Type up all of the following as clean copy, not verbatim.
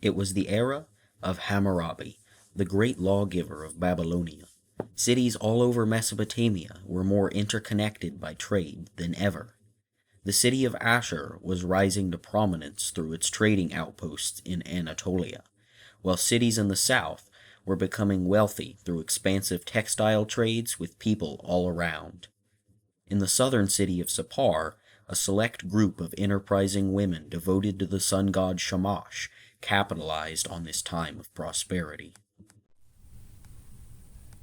It was the era of Hammurabi, the great lawgiver of Babylonia. Cities all over Mesopotamia were more interconnected by trade than ever. The city of Ashur was rising to prominence through its trading outposts in Anatolia, while cities in the south were becoming wealthy through expansive textile trades with people all around. In the southern city of Sippar, a select group of enterprising women devoted to the sun god Shamash capitalized on this time of prosperity.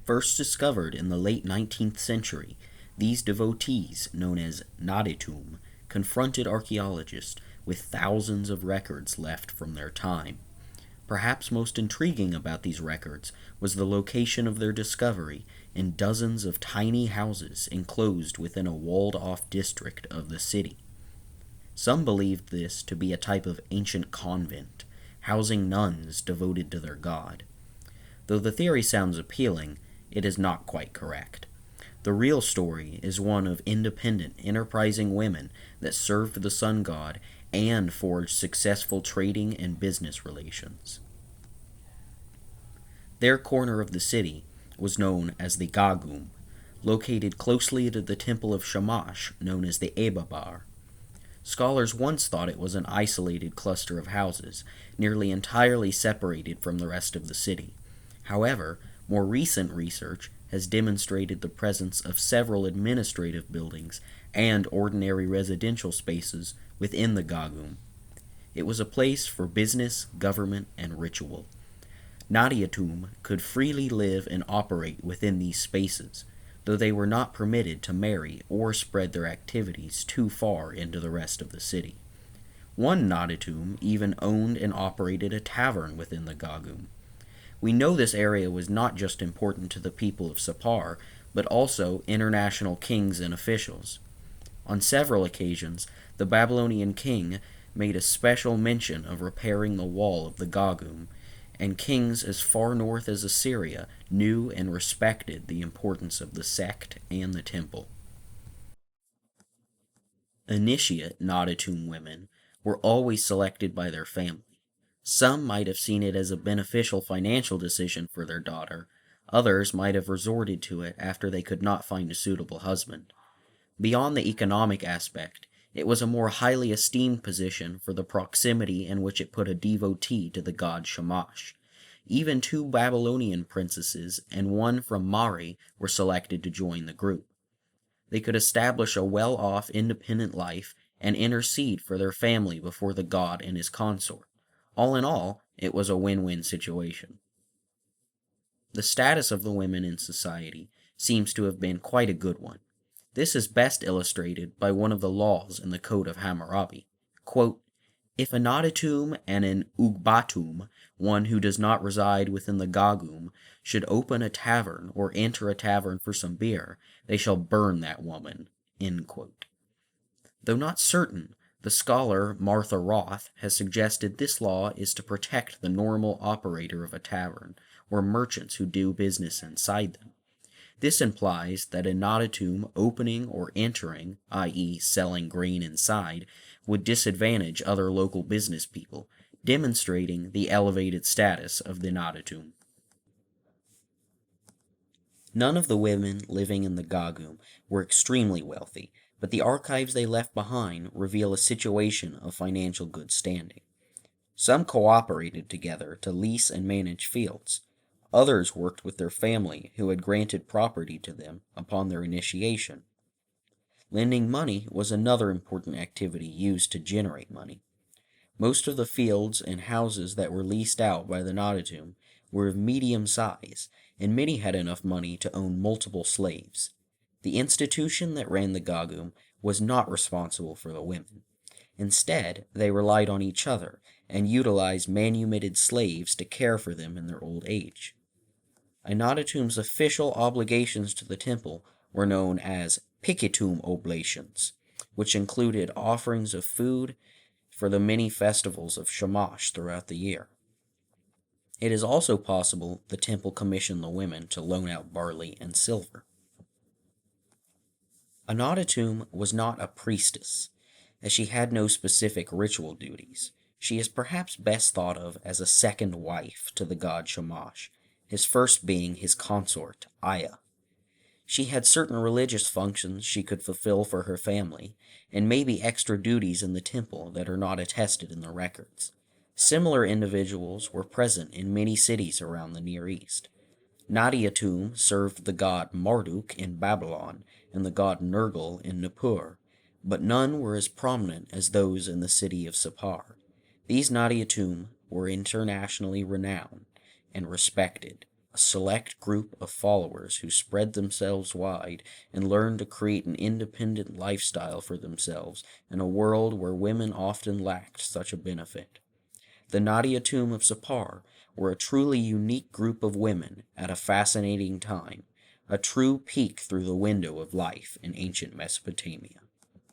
First discovered in the late 19th century, these devotees, known as Naditum, confronted archaeologists with thousands of records left from their time. Perhaps most intriguing about these records was the location of their discovery in dozens of tiny houses enclosed within a walled-off district of the city. Some believed this to be a type of ancient convent, housing nuns devoted to their god. Though the theory sounds appealing, it is not quite correct. The real story is one of independent, enterprising women that served the sun god and forged successful trading and business relations. Their corner of the city was known as the Gagum, located closely to the temple of Shamash, known as the Ebabar. Scholars once thought it was an isolated cluster of houses, nearly entirely separated from the rest of the city. However, more recent research has demonstrated the presence of several administrative buildings and ordinary residential spaces within the Gagum. It was a place for business, government, and ritual. Naditum could freely live and operate within these spaces, though they were not permitted to marry or spread their activities too far into the rest of the city. One Naditum even owned and operated a tavern within the Gagum. We know this area was not just important to the people of Sippar, but also international kings and officials. On several occasions, the Babylonian king made a special mention of repairing the wall of the Gagum, and kings as far north as Assyria knew and respected the importance of the sect and the temple. Initiate Naditum women were always selected by their family. Some might have seen it as a beneficial financial decision for their daughter. Others might have resorted to it after they could not find a suitable husband. Beyond the economic aspect, it was a more highly esteemed position for the proximity in which it put a devotee to the god Shamash. Even 2 Babylonian princesses and one from Mari were selected to join the group. They could establish a well-off, independent life and intercede for their family before the god and his consort. All in all, it was a win-win situation. The status of the women in society seems to have been quite a good one. This is best illustrated by one of the laws in the Code of Hammurabi. Quote, "If a Naditum and an Ugbatum, one who does not reside within the Gagum, should open a tavern or enter a tavern for some beer, they shall burn that woman." End quote. Though not certain, the scholar Martha Roth has suggested this law is to protect the normal operator of a tavern, or merchants who do business inside them. This implies that a Naditum opening or entering, i.e. selling grain inside, would disadvantage other local business people, demonstrating the elevated status of the Naditum. None of the women living in the Gagum were extremely wealthy, but the archives they left behind reveal a situation of financial good standing. Some cooperated together to lease and manage fields. Others worked with their family who had granted property to them upon their initiation. Lending money was another important activity used to generate money. Most of the fields and houses that were leased out by the Naditum were of medium size, and many had enough money to own multiple slaves. The institution that ran the Gagum was not responsible for the women. Instead, they relied on each other and utilized manumitted slaves to care for them in their old age. A Naditum's official obligations to the temple were known as Pikitum oblations, which included offerings of food for the many festivals of Shamash throughout the year. It is also possible the temple commissioned the women to loan out barley and silver. A Naditum was not a priestess, as she had no specific ritual duties. She is perhaps best thought of as a second wife to the god Shamash, his first being his consort, Aya. She had certain religious functions she could fulfill for her family, and maybe extra duties in the temple that are not attested in the records. Similar individuals were present in many cities around the Near East. Naditum served the god Marduk in Babylon and the god Nergal in Nippur, but none were as prominent as those in the city of Sippar. These Naditum were internationally renowned and respected, a select group of followers who spread themselves wide and learned to create an independent lifestyle for themselves in a world where women often lacked such a benefit. The Naditum of Sippar were a truly unique group of women at a fascinating time, a true peek through the window of life in ancient Mesopotamia.